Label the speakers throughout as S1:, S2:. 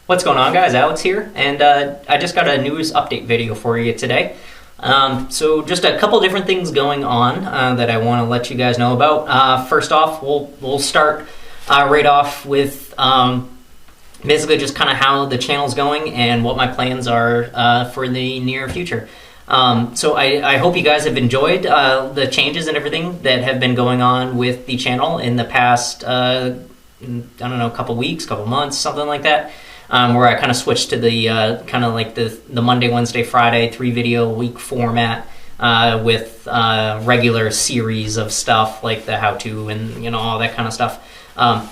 S1: What's going on, guys? Alex here, and I just got a news update video for you today. So just a couple different things going on that I want to let you guys know about. First off, we'll start right off with basically just kind of how the channel's going and what my plans are for the near future. So I hope you guys have enjoyed the changes and everything that have been going on with the channel in the past, I don't know, couple weeks, couple months, something like that. Where I kind of switched to the kind of like the Monday, Wednesday, Friday 3-video week format with regular series of stuff like the how-to and all that kind of stuff. I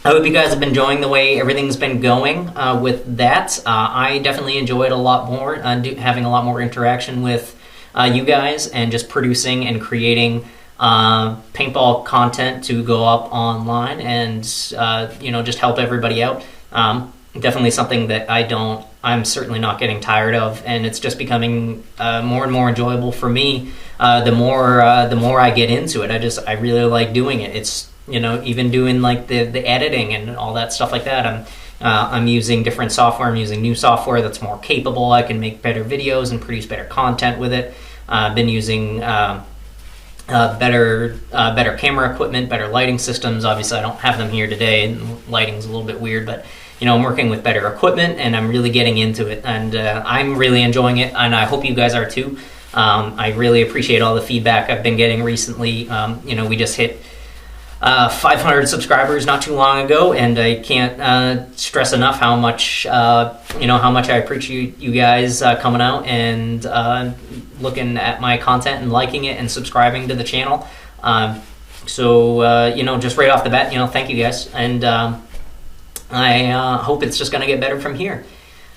S1: hope you guys have been enjoying the way everything's been going with that. I definitely enjoyed a lot more, having a lot more interaction with you guys and just producing and creating paintball content to go up online and just help everybody out. Definitely something that I'm certainly not getting tired of, and it's just becoming more and more enjoyable for me. The more I get into it, I really like doing it. It's even doing like the editing and all that stuff like that. I'm using different software. I'm using new software that's more capable. I can make better videos and produce better content with it. I've been using better camera equipment, better lighting systems. Obviously, I don't have them here today, and lighting's a little bit weird, but I'm working with better equipment, and I'm really getting into it, and I'm really enjoying it, and I hope you guys are too. I really appreciate all the feedback I've been getting recently. We just hit 500 subscribers not too long ago, and I can't stress enough how much I appreciate you guys coming out and looking at my content and liking it and subscribing to the channel. Just right off the bat, thank you guys, and I hope it's just going to get better from here.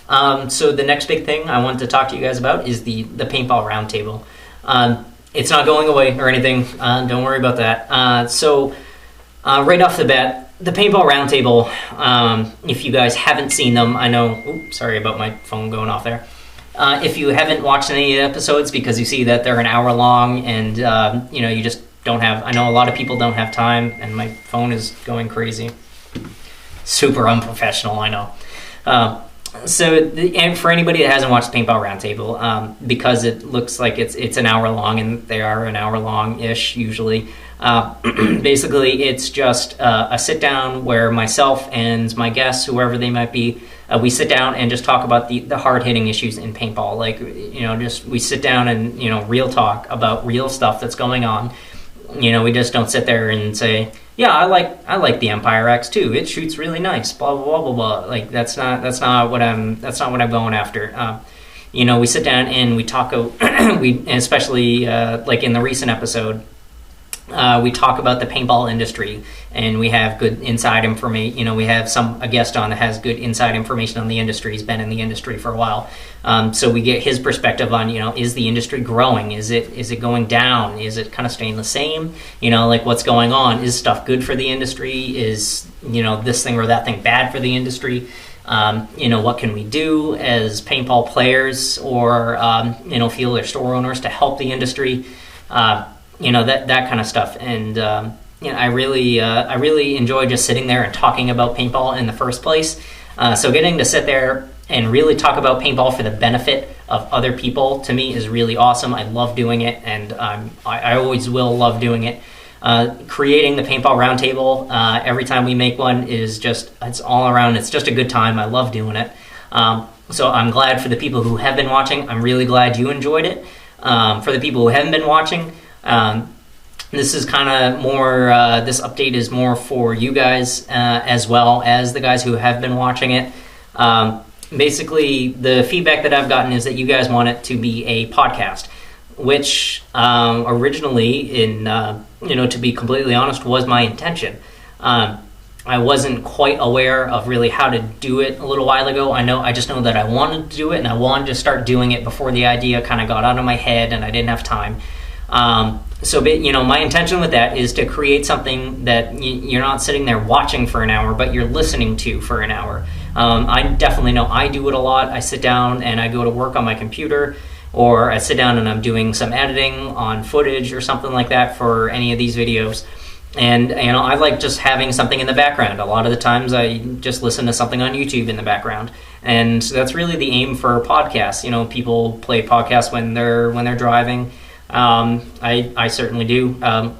S1: So the next big thing I wanted to talk to you guys about is the Paintball Roundtable. It's not going away or anything. Don't worry about that. Right off the bat, the Paintball Roundtable, if you guys haven't seen them, I know... sorry about my phone going off there. If you haven't watched any episodes because you see that they're an hour long and, you just don't have... I know a lot of people don't have time, and my phone is going crazy. Super unprofessional, I know. And for anybody that hasn't watched Paintball Roundtable, because it looks like it's an hour long, and they are an hour long-ish usually. Basically, it's just a sit-down where myself and my guests, whoever they might be, we sit down and just talk about the hard-hitting issues in paintball. Like, we sit down and, real talk about real stuff that's going on. We just don't sit there and say, yeah, I like the Empire X too. It shoots really nice. Blah blah blah blah blah. Like that's not what I'm going after. We sit down and we talk. Especially like in the recent episode, we talk about the paintball industry, and we have good inside information. We have a guest on that has good inside information on the industry. He's been in the industry for a while, so we get his perspective on is the industry growing? Is it going down? Is it kind of staying the same? Like what's going on? Is stuff good for the industry? Is this thing or that thing bad for the industry? What can we do as paintball players or field or store owners to help the industry? That kind of stuff. And I really enjoy just sitting there and talking about paintball in the first place. So getting to sit there and really talk about paintball for the benefit of other people, to me, is really awesome. I love doing it, and I always will love doing it. Creating the Paintball Roundtable, every time we make one, it's all around. It's just a good time. I love doing it. So I'm glad for the people who have been watching. I'm really glad you enjoyed it. For the people who haven't been watching, this is kind of more, this update is more for you guys as well as the guys who have been watching it. Basically, the feedback that I've gotten is that you guys want it to be a podcast, which originally, to be completely honest, was my intention. I wasn't quite aware of really how to do it a little while ago. I just know that I wanted to do it, and I wanted to start doing it before the idea kind of got out of my head and I didn't have time. My intention with that is to create something that you're not sitting there watching for an hour, but you're listening to for an hour. I definitely know I do it a lot. I sit down and I go to work on my computer, or I sit down and I'm doing some editing on footage or something like that for any of these videos. And I like just having something in the background. A lot of the times I just listen to something on YouTube in the background, and that's really the aim for podcasts. People play podcasts when they're driving. I certainly do.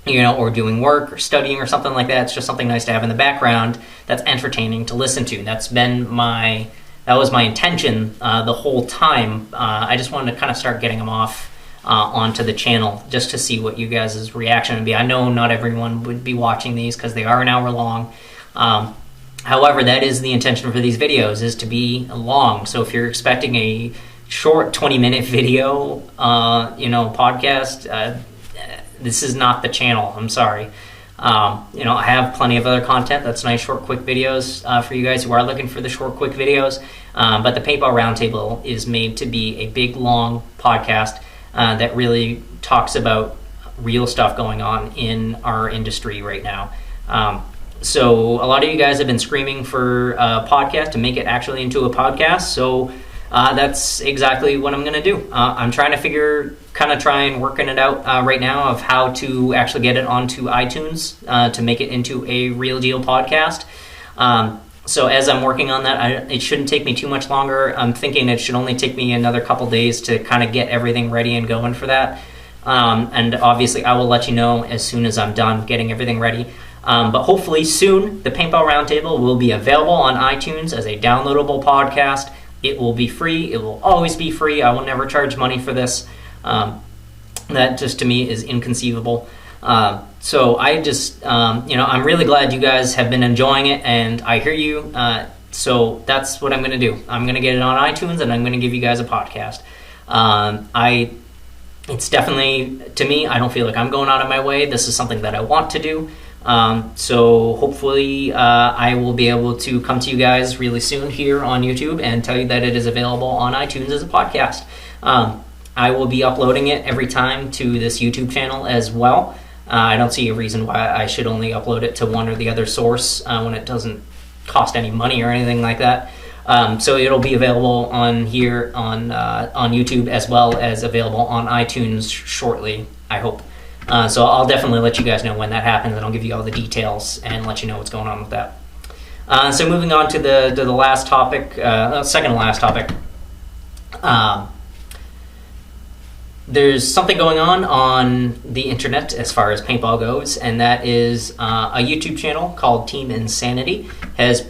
S1: Or doing work or studying or something like that. It's just something nice to have in the background that's entertaining to listen to. And that was my intention the whole time. I just wanted to kind of start getting them off onto the channel just to see what you guys' reaction would be. I know not everyone would be watching these because they are an hour long. However, that is the intention for these videos, is to be long. So if you're expecting a short 20-minute video, podcast, this is not the channel. I'm sorry. I have plenty of other content that's nice, short, quick videos for you guys who are looking for the short, quick videos. But the Paintball Roundtable is made to be a big, long podcast that really talks about real stuff going on in our industry right now. So a lot of you guys have been screaming for a podcast to make it actually into a podcast. So that's exactly what I'm going to do. I'm trying to working it out right now of how to actually get it onto iTunes to make it into a real deal podcast. So as I'm working on that, it shouldn't take me too much longer. I'm thinking it should only take me another couple days to kind of get everything ready and going for that. And obviously I will let you know as soon as I'm done getting everything ready. But hopefully soon the Paintball Roundtable will be available on iTunes as a downloadable podcast. It will be free. It will always be free. I will never charge money for this. That just to me is inconceivable. So I just, I'm really glad you guys have been enjoying it, and I hear you. So that's what I'm going to do. I'm going to get it on iTunes, and I'm going to give you guys a podcast. It's definitely, to me, I don't feel like I'm going out of my way. This is something that I want to do. So hopefully I will be able to come to you guys really soon here on YouTube and tell you that it is available on iTunes as a podcast. I will be uploading it every time to this YouTube channel as well. I don't see a reason why I should only upload it to one or the other source when it doesn't cost any money or anything like that. So it'll be available on here on YouTube as well as available on iTunes shortly, I hope. So I'll definitely let you guys know when that happens, and I'll give you all the details and let you know what's going on with that. So moving on to the last topic, second to last topic. There's something going on the internet as far as paintball goes, and that is a YouTube channel called Team Insanity has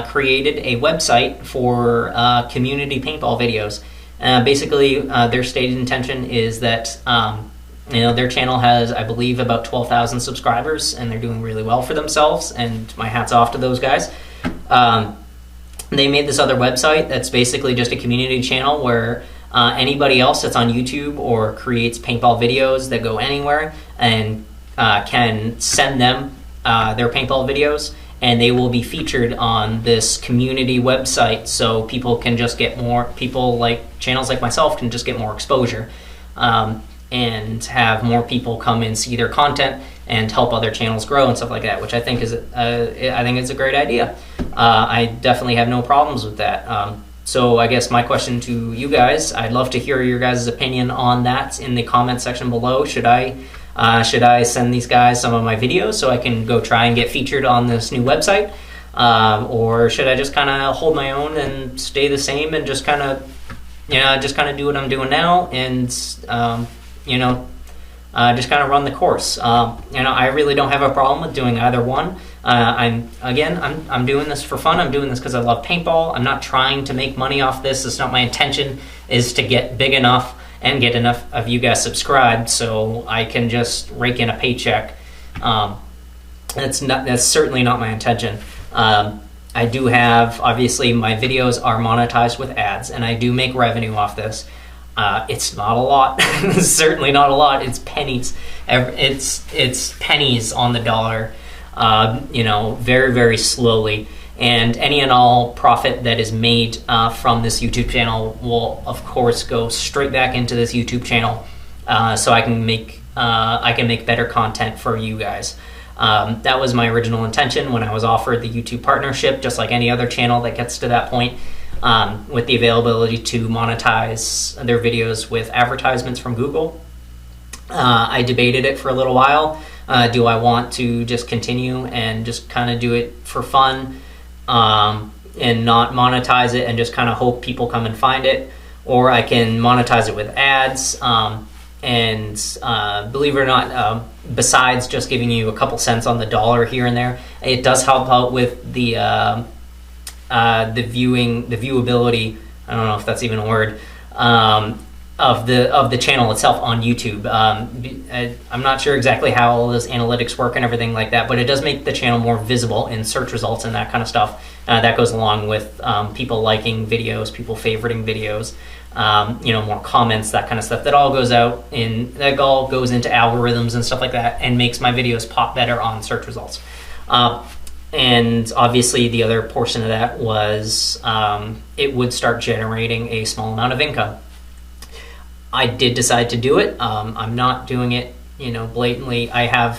S1: created a website for community paintball videos. Basically, their stated intention is that their channel has, I believe, about 12,000 subscribers, and they're doing really well for themselves, and my hat's off to those guys. They made this other website that's basically just a community channel where anybody else that's on YouTube or creates paintball videos that go anywhere and can send them their paintball videos, and they will be featured on this community website, so people can just get more, people like channels like myself can just get more exposure and have more people come and see their content and help other channels grow and stuff like that, which I think is a great idea. I definitely have no problems with that. So I guess my question to you guys, I'd love to hear your guys' opinion on that in the comment section below. Should I send these guys some of my videos so I can go try and get featured on this new website? Or should I just kind of hold my own and stay the same and just kind of do what I'm doing now and, just kind of run the course? I really don't have a problem with doing either one. I'm doing this for fun. I'm doing this because I love paintball. I'm not trying to make money off this. It's not my intention is to get big enough and get enough of you guys subscribed so I can just rake in a paycheck. That's certainly not my intention. I do have, obviously, my videos are monetized with ads, and I do make revenue off this. It's not a lot. It's certainly not a lot. It's pennies. It's pennies on the dollar. Very, very slowly. And any and all profit that is made from this YouTube channel will, of course, go straight back into this YouTube channel, so I can make better content for you guys. That was my original intention when I was offered the YouTube partnership, just like any other channel that gets to that point, with the availability to monetize their videos with advertisements from Google. I debated it for a little while. Do I want to just continue and just kind of do it for fun, and not monetize it and just kind of hope people come and find it? Or I can monetize it with ads, and believe it or not, besides just giving you a couple cents on the dollar here and there, it does help out with the viewability. I don't know if that's even a word, of the channel itself on YouTube. I'm not sure exactly how all those analytics work and everything like that, but it does make the channel more visible in search results and that kind of stuff. That goes along with people liking videos, people favoriting videos, more comments, that kind of stuff. That all goes into algorithms and stuff like that, and makes my videos pop better on search results. And obviously the other portion of that was it would start generating a small amount of income. I did decide to do it. I'm not doing it, blatantly. I have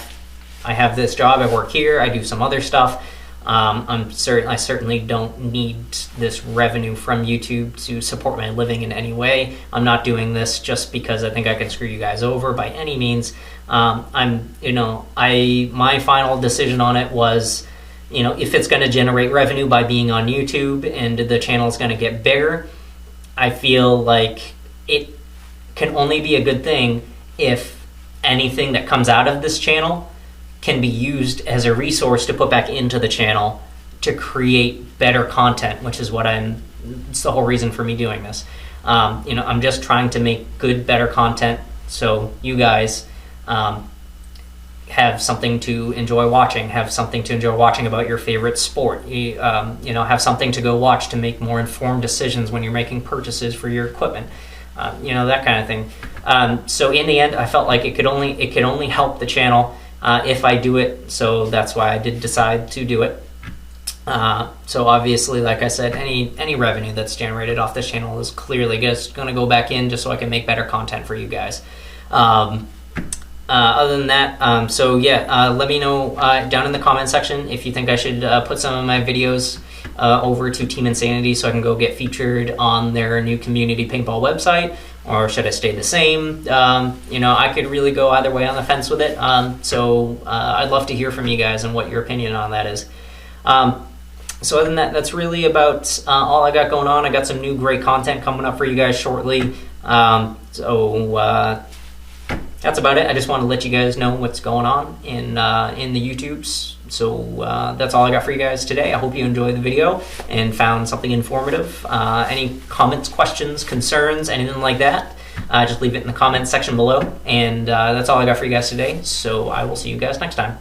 S1: this job. I work here. I do some other stuff. I certainly don't need this revenue from YouTube to support my living in any way. I'm not doing this just because I think I can screw you guys over by any means. My final decision on it was, if it's going to generate revenue by being on YouTube and the channel is going to get bigger, I feel like it can only be a good thing if anything that comes out of this channel can be used as a resource to put back into the channel to create better content, which is it's the whole reason for me doing this. I'm just trying to make good, better content so you guys have something to enjoy watching, about your favorite sport, have something to go watch to make more informed decisions when you're making purchases for your equipment. That kind of thing. So in the end, I felt like it could only help the channel if I do it. So that's why I did decide to do it. So obviously, like I said, any revenue that's generated off this channel is clearly just going to go back in, just so I can make better content for you guys. Other than that, let me know down in the comment section if you think I should put some of my videos over to Team Insanity so I can go get featured on their new community paintball website, or should I stay the same? I could really go either way on the fence with it. So I'd love to hear from you guys and what your opinion on that is. So other than that, that's really about all I got going on. I got some new great content coming up for you guys shortly. That's about it. I just want to let you guys know what's going on in the YouTubes. So that's all I got for you guys today. I hope you enjoyed the video and found something informative. Any comments, questions, concerns, anything like that, just leave it in the comments section below. And that's all I got for you guys today. So I will see you guys next time.